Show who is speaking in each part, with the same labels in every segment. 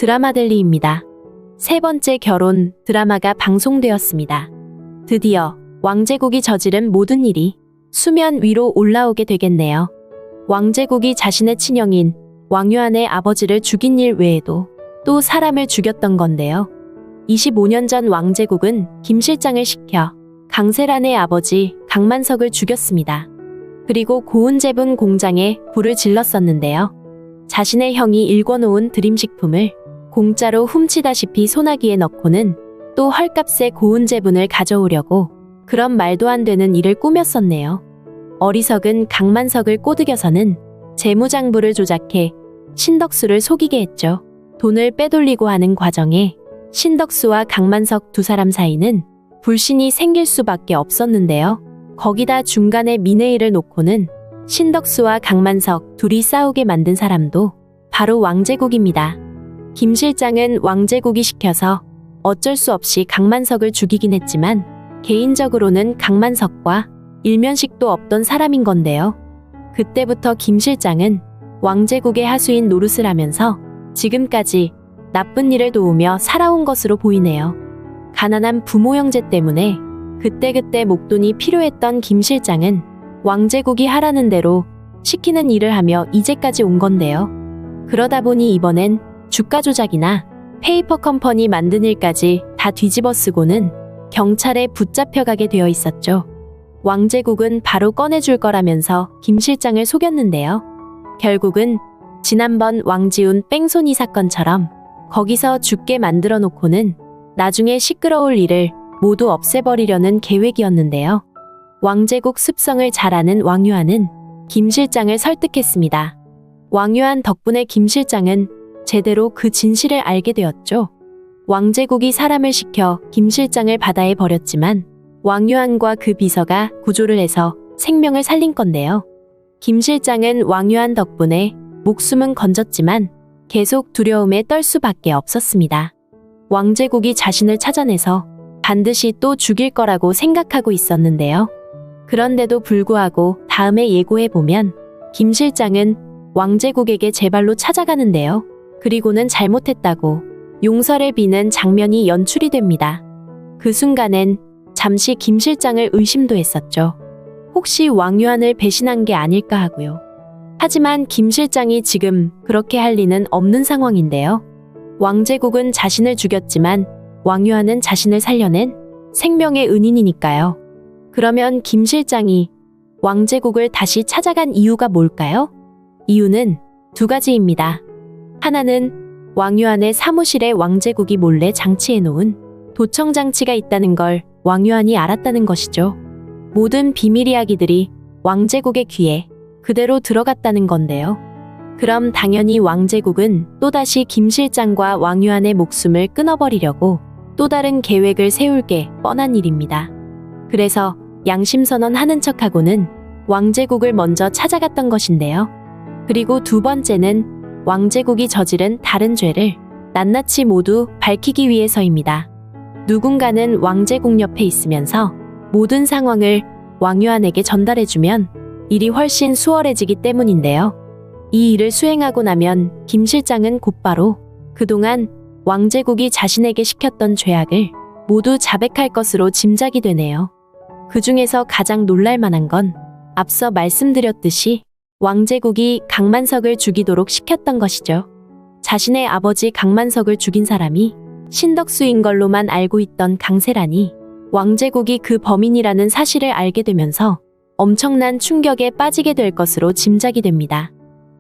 Speaker 1: 드라마델리입니다. 세 번째 결혼 드라마가 방송되었습니다. 드디어 왕제국이 저지른 모든 일이 수면 위로 올라오게 되겠네요. 왕제국이 자신의 친형인 왕유한의 아버지를 죽인 일 외에도 또 사람을 죽였던 건데요. 25년 전 왕제국은 김실장을 시켜 강세란의 아버지 강만석을 죽였습니다. 그리고 고운제분 공장에 불을 질렀었는데요. 자신의 형이 일궈놓은 드림식품을 공짜로 훔치다시피 소나기에 넣고는 또 헐값에 고운제분을 가져오려고 그런 말도 안 되는 일을 꾸몄었네요. 어리석은 강만석을 꼬드겨서는 재무장부를 조작해 신덕수를 속이게 했죠. 돈을 빼돌리고 하는 과정에 신덕수와 강만석 두 사람 사이는 불신이 생길 수밖에 없었는데요. 거기다 중간에 미네일을 놓고는 신덕수와 강만석 둘이 싸우게 만든 사람도 바로 왕제국입니다. 김 실장은 왕제국이 시켜서 어쩔 수 없이 강만석을 죽이긴 했지만 개인적으로는 강만석과 일면식도 없던 사람인 건데요. 그때부터 김 실장은 왕제국의 하수인 노릇을 하면서 지금까지 나쁜 일을 도우며 살아온 것으로 보이네요. 가난한 부모 형제 때문에 그때그때 목돈이 필요했던 김 실장은 왕제국이 하라는 대로 시키는 일을 하며 이제까지 온 건데요. 그러다 보니 이번엔 주가 조작이나 페이퍼 컴퍼니 만든 일까지 다 뒤집어 쓰고는 경찰에 붙잡혀가게 되어 있었죠. 왕제국은 바로 꺼내줄 거라면서 김 실장을 속였는데요. 결국은 지난번 왕지훈 뺑소니 사건처럼 거기서 죽게 만들어 놓고는 나중에 시끄러울 일을 모두 없애버리려는 계획이었는데요. 왕제국 습성을 잘 아는 왕유한은 김 실장을 설득했습니다. 왕유한 덕분에 김 실장은 제대로 그 진실을 알게 되었죠. 왕제국이 사람을 시켜 김 실장을 바다에 버렸지만 왕유한과 그 비서가 구조를 해서 생명을 살린 건데요. 김 실장은 왕유한 덕분에 목숨은 건졌지만 계속 두려움에 떨 수밖에 없었습니다. 왕제국이 자신을 찾아내서 반드시 또 죽일 거라고 생각하고 있었는데요. 그런데도 불구하고 다음에 예고해보면 김 실장은 왕제국에게 제 발로 찾아가는데요. 그리고는 잘못했다고 용서를 비는 장면이 연출이 됩니다. 그 순간엔 잠시 김 실장을 의심도 했었죠. 혹시 왕유한을 배신한 게 아닐까 하고요. 하지만 김 실장이 지금 그렇게 할 리는 없는 상황인데요. 왕제국은 자신을 죽였지만 왕유한은 자신을 살려낸 생명의 은인이니까요. 그러면 김 실장이 왕제국을 다시 찾아간 이유가 뭘까요? 이유는 두 가지입니다. 하나는 왕유한의 사무실에 왕제국이 몰래 장치해 놓은 도청 장치가 있다는 걸 왕유한이 알았다는 것이죠. 모든 비밀 이야기들이 왕제국의 귀에 그대로 들어갔다는 건데요. 그럼 당연히 왕제국은 또다시 김 실장과 왕유한의 목숨을 끊어버리려고 또 다른 계획을 세울 게 뻔한 일입니다. 그래서 양심선언 하는 척하고는 왕제국을 먼저 찾아갔던 것인데요. 그리고 두 번째는 왕제국이 저지른 다른 죄를 낱낱이 모두 밝히기 위해서입니다. 누군가는 왕제국 옆에 있으면서 모든 상황을 왕유한에게 전달해주면 일이 훨씬 수월해지기 때문인데요. 이 일을 수행하고 나면 김 실장은 곧바로 그동안 왕제국이 자신에게 시켰던 죄악을 모두 자백할 것으로 짐작이 되네요. 그 중에서 가장 놀랄만한 건 앞서 말씀드렸듯이 왕제국이 강만석을 죽이도록 시켰던 것이죠. 자신의 아버지 강만석을 죽인 사람이 신덕수인 걸로만 알고 있던 강세란이 왕제국이 그 범인이라는 사실을 알게 되면서 엄청난 충격에 빠지게 될 것으로 짐작이 됩니다.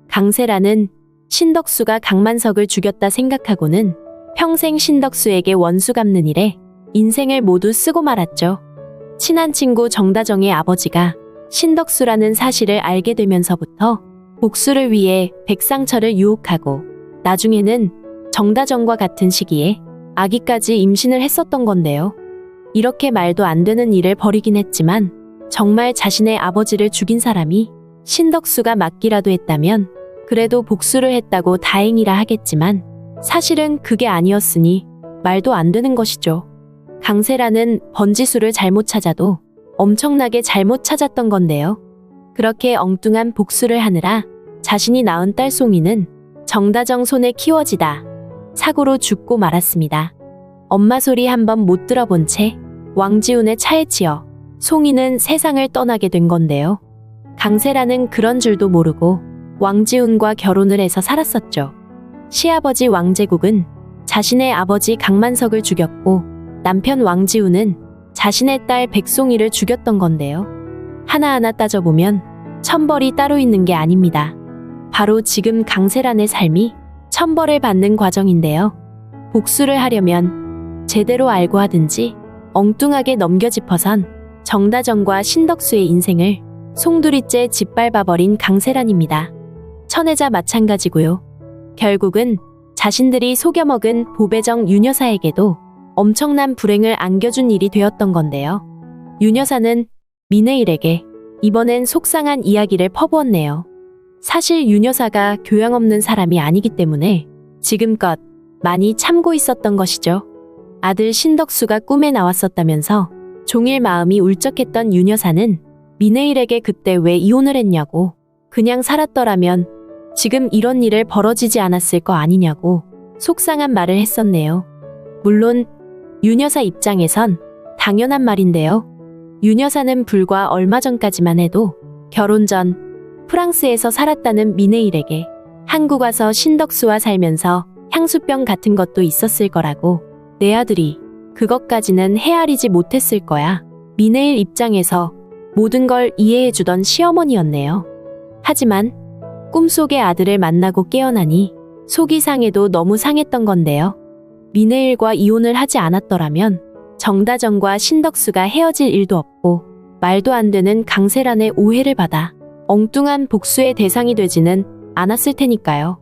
Speaker 1: 강세란은 신덕수가 강만석을 죽였다 생각하고는 평생 신덕수에게 원수 갚는 일에 인생을 모두 쓰고 말았죠. 친한 친구 정다정의 아버지가 신덕수라는 사실을 알게 되면서부터 복수를 위해 백상철을 유혹하고 나중에는 정다정과 같은 시기에 아기까지 임신을 했었던 건데요. 이렇게 말도 안 되는 일을 벌이긴 했지만 정말 자신의 아버지를 죽인 사람이 신덕수가 맞기라도 했다면 그래도 복수를 했다고 다행이라 하겠지만 사실은 그게 아니었으니 말도 안 되는 것이죠. 강세라는 번지수를 잘못 찾아도 엄청나게 잘못 찾았던 건데요. 그렇게 엉뚱한 복수를 하느라 자신이 낳은 딸 송이는 정다정 손에 키워지다 사고로 죽고 말았습니다. 엄마 소리 한번 못 들어본 채 왕지훈의 차에 치여 송이는 세상을 떠나게 된 건데요. 강세라는 그런 줄도 모르고 왕지훈과 결혼을 해서 살았었죠. 시아버지 왕제국은 자신의 아버지 강만석을 죽였고 남편 왕지훈은 자신의 딸 백송이를 죽였던 건데요. 하나하나 따져보면 천벌이 따로 있는 게 아닙니다. 바로 지금 강세란의 삶이 천벌을 받는 과정인데요. 복수를 하려면 제대로 알고 하든지 엉뚱하게 넘겨짚어선 정다정과 신덕수의 인생을 송두리째 짓밟아버린 강세란입니다. 천혜자 마찬가지고요. 결국은 자신들이 속여먹은 보배정 윤여사에게도 엄청난 불행을 안겨준 일이 되었던 건데요. 윤여사는 민혜일에게 이번엔 속상한 이야기를 퍼부었네요. 사실 윤여사가 교양 없는 사람이 아니기 때문에 지금껏 많이 참고 있었던 것이죠. 아들 신덕수가 꿈에 나왔었다면서 종일 마음이 울적했던 윤여사는 민혜일에게 그때 왜 이혼을 했냐고, 그냥 살았더라면 지금 이런 일을 벌어지지 않았을 거 아니냐고 속상한 말을 했었네요. 물론 윤여사 입장에선 당연한 말인데요. 윤여사는 불과 얼마 전까지만 해도 결혼 전 프랑스에서 살았다는 민혜일에게 한국 와서 신덕수와 살면서 향수병 같은 것도 있었을 거라고, 내 아들이 그것까지는 헤아리지 못했을 거야. 민혜일 입장에서 모든 걸 이해해주던 시어머니였네요. 하지만 꿈속의 아들을 만나고 깨어나니 속이 상해도 너무 상했던 건데요. 민혜일과 이혼을 하지 않았더라면 정다정과 신덕수가 헤어질 일도 없고 말도 안 되는 강세란의 오해를 받아 엉뚱한 복수의 대상이 되지는 않았을 테니까요.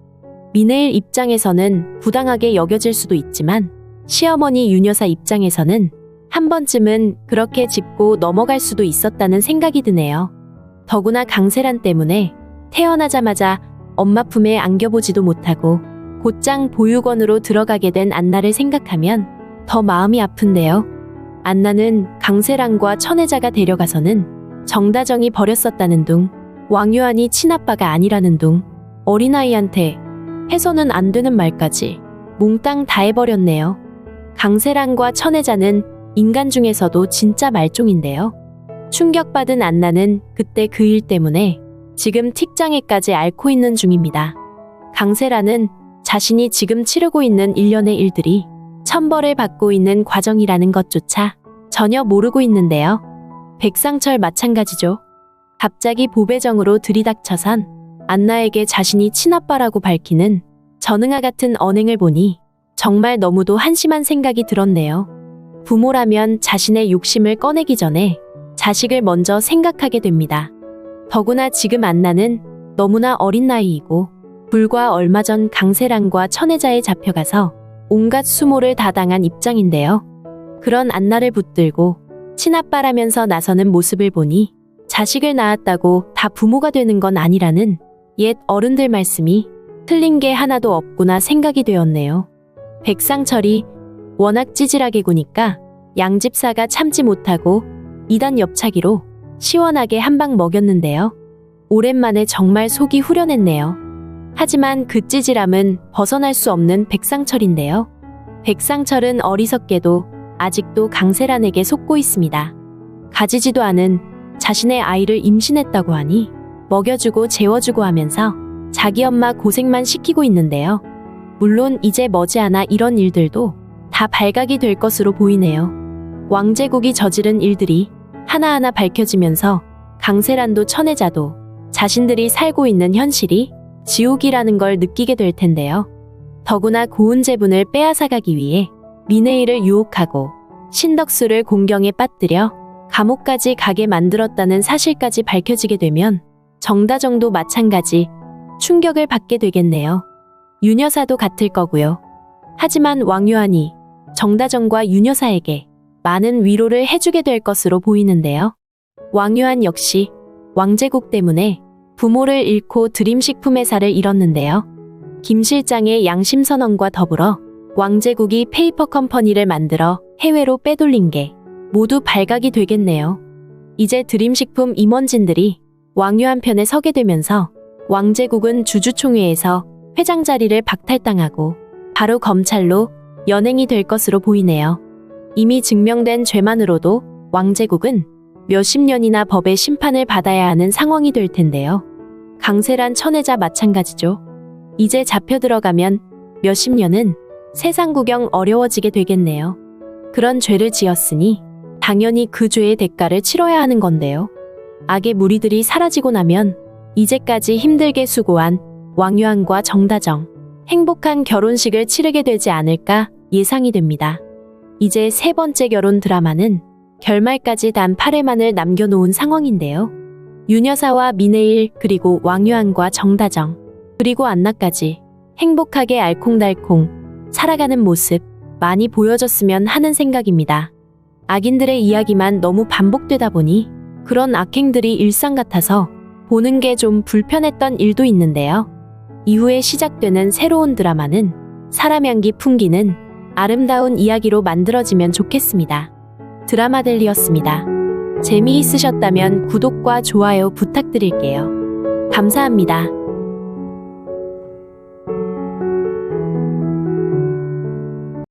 Speaker 1: 민혜일 입장에서는 부당하게 여겨질 수도 있지만 시어머니 윤여사 입장에서는 한 번쯤은 그렇게 짚고 넘어갈 수도 있었다는 생각이 드네요. 더구나 강세란 때문에 태어나자마자 엄마 품에 안겨보지도 못하고 곧장 보육원으로 들어가게 된 안나를 생각하면 더 마음이 아픈데요. 안나는 강세란과 천혜자가 데려가서는 정다정이 버렸었다는 둥, 왕유한이 친아빠가 아니라는 둥, 어린아이한테 해서는 안 되는 말까지 몽땅 다 해버렸네요. 강세란과 천혜자는 인간 중에서도 진짜 말종인데요. 충격받은 안나는 그때 그 일 때문에 지금 틱장애까지 앓고 있는 중입니다. 강세란은 자신이 지금 치르고 있는 일련의 일들이 천벌을 받고 있는 과정이라는 것조차 전혀 모르고 있는데요. 백상철 마찬가지죠. 갑자기 보배정으로 들이닥쳐선 안나에게 자신이 친아빠라고 밝히는 전응아 같은 언행을 보니 정말 너무도 한심한 생각이 들었네요. 부모라면 자신의 욕심을 꺼내기 전에 자식을 먼저 생각하게 됩니다. 더구나 지금 안나는 너무나 어린 나이이고 불과 얼마 전 강세란과 천혜자에 잡혀가서 온갖 수모를 다 당한 입장인데요. 그런 안나를 붙들고 친아빠라면서 나서는 모습을 보니 자식을 낳았다고 다 부모가 되는 건 아니라는 옛 어른들 말씀이 틀린 게 하나도 없구나 생각이 되었네요. 백상철이 워낙 찌질하게 구니까 양집사가 참지 못하고 2단 옆차기로 시원하게 한 방 먹였는데요. 오랜만에 정말 속이 후련했네요. 하지만 그 찌질함은 벗어날 수 없는 백상철인데요. 백상철은 어리석게도 아직도 강세란에게 속고 있습니다. 가지지도 않은 자신의 아이를 임신했다고 하니 먹여주고 재워주고 하면서 자기 엄마 고생만 시키고 있는데요. 물론 이제 머지않아 이런 일들도 다 발각이 될 것으로 보이네요. 왕제국이 저지른 일들이 하나하나 밝혀지면서 강세란도 천혜자도 자신들이 살고 있는 현실이 지옥이라는 걸 느끼게 될 텐데요. 더구나 고운 재분을 빼앗아가기 위해 민혜일을 유혹하고 신덕수를 공경에 빠뜨려 감옥까지 가게 만들었다는 사실까지 밝혀지게 되면 정다정도 마찬가지 충격을 받게 되겠네요. 윤여사도 같을 거고요. 하지만 왕유한이 정다정과 윤여사에게 많은 위로를 해주게 될 것으로 보이는데요. 왕유한 역시 왕제국 때문에 부모를 잃고 드림식품 회사를 잃었는데요. 김 실장의 양심선언과 더불어 왕제국이 페이퍼 컴퍼니를 만들어 해외로 빼돌린 게 모두 발각이 되겠네요. 이제 드림식품 임원진들이 왕유한 편에 서게 되면서 왕제국은 주주총회에서 회장 자리를 박탈당하고 바로 검찰로 연행이 될 것으로 보이네요. 이미 증명된 죄만으로도 왕제국은 몇십 년이나 법의 심판을 받아야 하는 상황이 될 텐데요. 강세란 천혜자 마찬가지죠. 이제 잡혀 들어가면 몇십 년은 세상 구경 어려워지게 되겠네요. 그런 죄를 지었으니 당연히 그 죄의 대가를 치러야 하는 건데요. 악의 무리들이 사라지고 나면 이제까지 힘들게 수고한 왕유한과 정다정, 행복한 결혼식을 치르게 되지 않을까 예상이 됩니다. 이제 세 번째 결혼 드라마는 결말까지 단 8회만을 남겨놓은 상황인데요. 윤여사와 민혜일 그리고 왕유한과 정다정 그리고 안나까지 행복하게 알콩달콩 살아가는 모습 많이 보여줬으면 하는 생각입니다. 악인들의 이야기만 너무 반복되다 보니 그런 악행들이 일상 같아서 보는 게 좀 불편했던 일도 있는데요. 이후에 시작되는 새로운 드라마는 사람 향기 풍기는 아름다운 이야기로 만들어지면 좋겠습니다. 드라마델리였습니다. 재미있으셨다면 구독과 좋아요 부탁드릴게요. 감사합니다.